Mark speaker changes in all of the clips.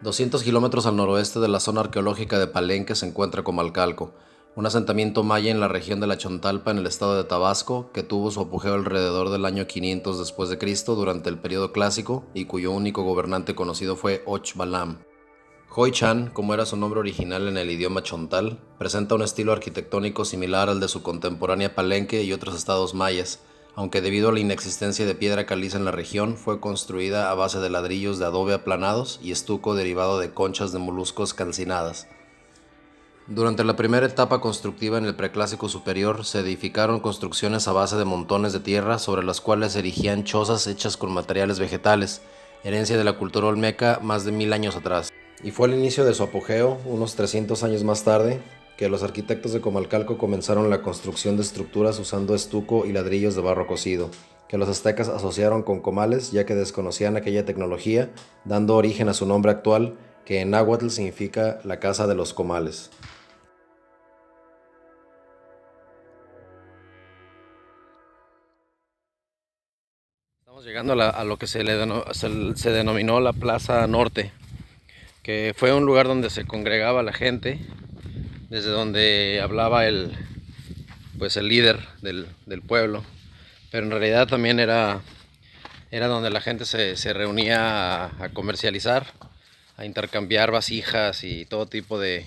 Speaker 1: 200 kilómetros al noroeste de la zona arqueológica de Palenque se encuentra Comalcalco, un asentamiento maya en la región de la Chontalpa en el estado de Tabasco, que tuvo su apogeo alrededor del año 500 después de Cristo durante el periodo clásico y cuyo único gobernante conocido fue Och Balam. Hoi Chan, como era su nombre original en el idioma chontal, presenta un estilo arquitectónico similar al de su contemporánea Palenque y otros estados mayas, aunque debido a la inexistencia de piedra caliza en la región, fue construida a base de ladrillos de adobe aplanados y estuco derivado de conchas de moluscos calcinadas. Durante la primera etapa constructiva en el Preclásico Superior, se edificaron construcciones a base de montones de tierra sobre las cuales se erigían chozas hechas con materiales vegetales, herencia de la cultura olmeca más de 1000 años atrás. Y fue el inicio de su apogeo, unos 300 años más tarde, que los arquitectos de Comalcalco comenzaron la construcción de estructuras usando estuco y ladrillos de barro cocido, que los aztecas asociaron con comales ya que desconocían aquella tecnología, dando origen a su nombre actual, que en náhuatl significa la casa de los comales. Estamos llegando a lo que se denominó la Plaza Norte, que fue un lugar donde se congregaba la gente, desde donde hablaba el líder del pueblo, pero en realidad también era donde la gente se reunía a comercializar, a intercambiar vasijas y todo tipo de,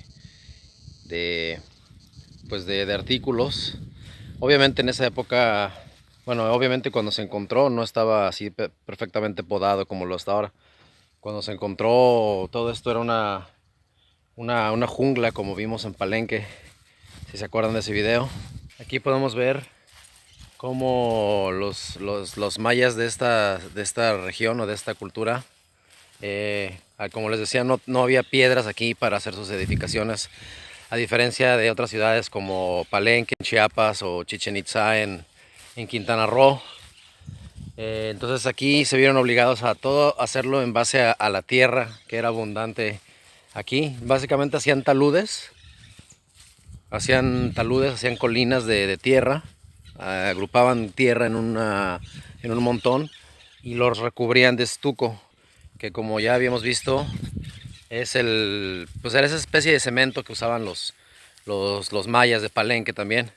Speaker 1: de artículos. Obviamente en esa época, bueno, obviamente cuando se encontró no estaba así perfectamente podado como lo está ahora. Cuando se encontró todo esto era una jungla, como vimos en Palenque, si se acuerdan de ese video. Aquí podemos ver cómo los mayas de esta región o de esta cultura, como les decía, no había piedras aquí para hacer sus edificaciones, a diferencia de otras ciudades como Palenque en Chiapas o Chichen Itzá en Quintana Roo. Entonces aquí se vieron obligados a todo hacerlo en base a la tierra que era abundante aquí. Básicamente hacían colinas de tierra, agrupaban tierra en un montón y los recubrían de estuco, que como ya habíamos visto pues era esa especie de cemento que usaban los mayas de Palenque también.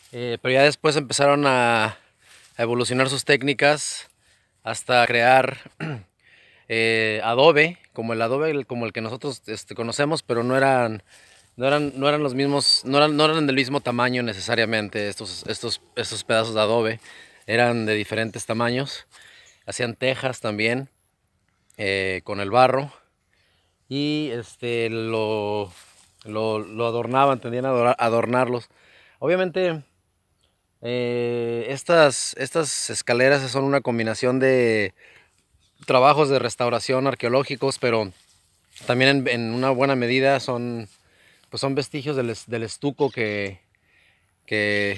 Speaker 1: Pero ya después empezaron a evolucionar sus técnicas hasta crear adobe, como el adobe como el que nosotros conocemos, pero no eran los mismos, no eran del mismo tamaño necesariamente estos pedazos de adobe, eran de diferentes tamaños. Hacían tejas también con el barro y lo adornaban, tendían a adornarlos. Obviamente estas escaleras son una combinación de trabajos de restauración arqueológicos, pero también en una buena medida son vestigios del estuco que, que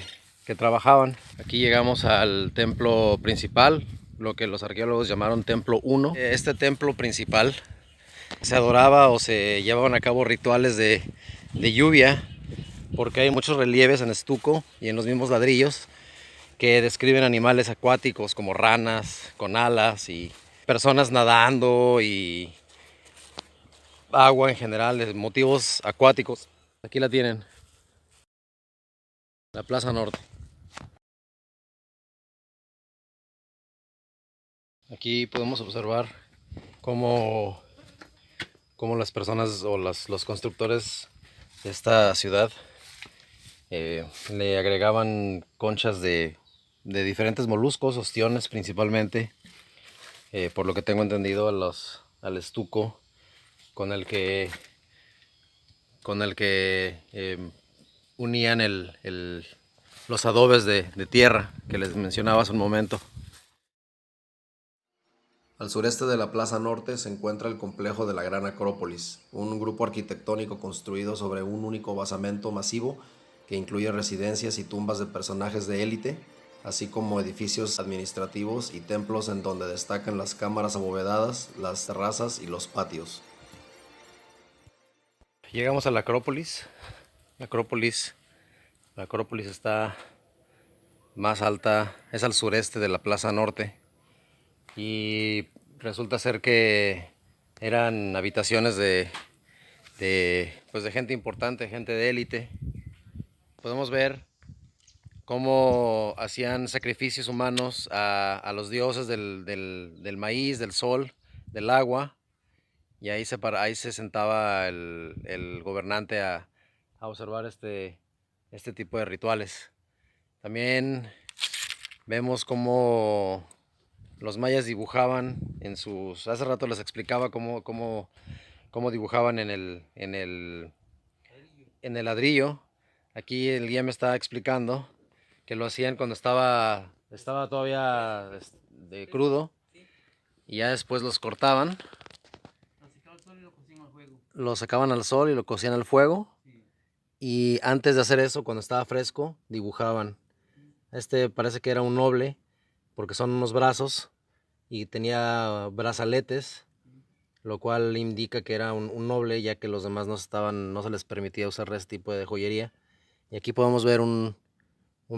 Speaker 1: trabajaban. Aquí llegamos al templo principal, lo que los arqueólogos llamaron Templo 1. Este templo principal se adoraba o se llevaban a cabo rituales de lluvia, porque hay muchos relieves en estuco y en los mismos ladrillos que describen animales acuáticos como ranas con alas y personas nadando y agua en general, de motivos acuáticos. Aquí la tienen, la Plaza Norte. Aquí podemos observar cómo, cómo las personas o los constructores de esta ciudad le agregaban conchas de diferentes moluscos, ostiones principalmente, por lo que tengo entendido al estuco con el que unían los adobes de tierra que les mencionaba hace un momento. Al sureste de la Plaza Norte se encuentra el complejo de la Gran Acrópolis, un grupo arquitectónico construido sobre un único basamento masivo que incluye residencias y tumbas de personajes de élite, así como edificios administrativos y templos en donde destacan las cámaras abovedadas, las terrazas y los patios. Llegamos a la Acrópolis. La Acrópolis, la Acrópolis está más alta, es al sureste de la Plaza Norte y resulta ser que Eran habitaciones pues de gente importante, gente de élite. Podemos ver cómo hacían sacrificios humanos a los dioses del maíz, del sol, del agua. Y ahí se sentaba el gobernante a observar este tipo de rituales. También vemos cómo los mayas dibujaban hace rato les explicaba cómo dibujaban en el ladrillo. Aquí el guía me estaba explicando que lo hacían cuando estaba todavía de crudo, y ya después los cortaban, lo sacaban al sol y lo cocían al fuego, y antes de hacer eso, cuando estaba fresco, dibujaban. Este parece que era un noble porque son unos brazos y tenía brazaletes, lo cual indica que era un noble, ya que los demás no se les permitía usar este tipo de joyería. Y aquí podemos ver un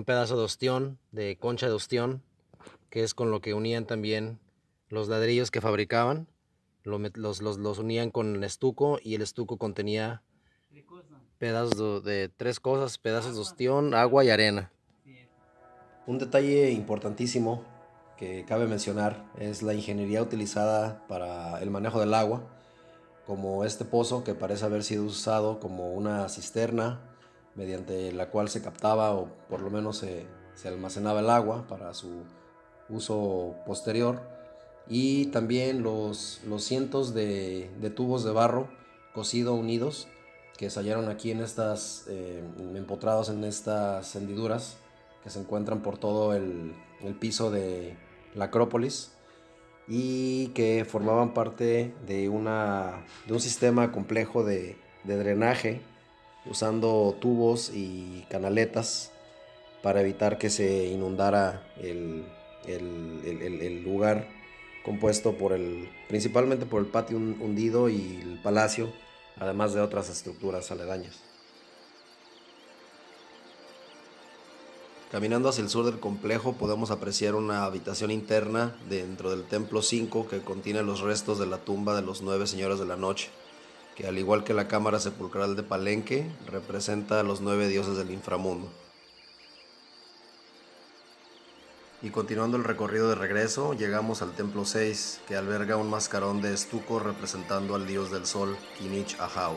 Speaker 1: pedazo de ostión, de concha de ostión, que es con lo que unían también los ladrillos que fabricaban. Los unían con estuco, y el estuco contenía pedazos de tres cosas: pedazos de ostión, agua y arena. Un detalle importantísimo que cabe mencionar es la ingeniería utilizada para el manejo del agua, como este pozo que parece haber sido usado como una cisterna mediante la cual se captaba, o por lo menos se almacenaba el agua para su uso posterior, y también los cientos de tubos de barro cocido unidos que se hallaron aquí empotrados en estas hendiduras que se encuentran por todo el piso de la Acrópolis, y que formaban parte de un sistema complejo de drenaje, usando tubos y canaletas para evitar que se inundara el lugar, compuesto principalmente por el patio hundido y el palacio, además de otras estructuras aledañas. Caminando hacia el sur del complejo podemos apreciar una habitación interna dentro del templo 5 que contiene los restos de la tumba de los 9 señores de la noche, que al igual que la cámara sepulcral de Palenque, representa a los 9 dioses del inframundo. Y continuando el recorrido de regreso, llegamos al templo 6, que alberga un mascarón de estuco representando al dios del sol, Kinich Ahau.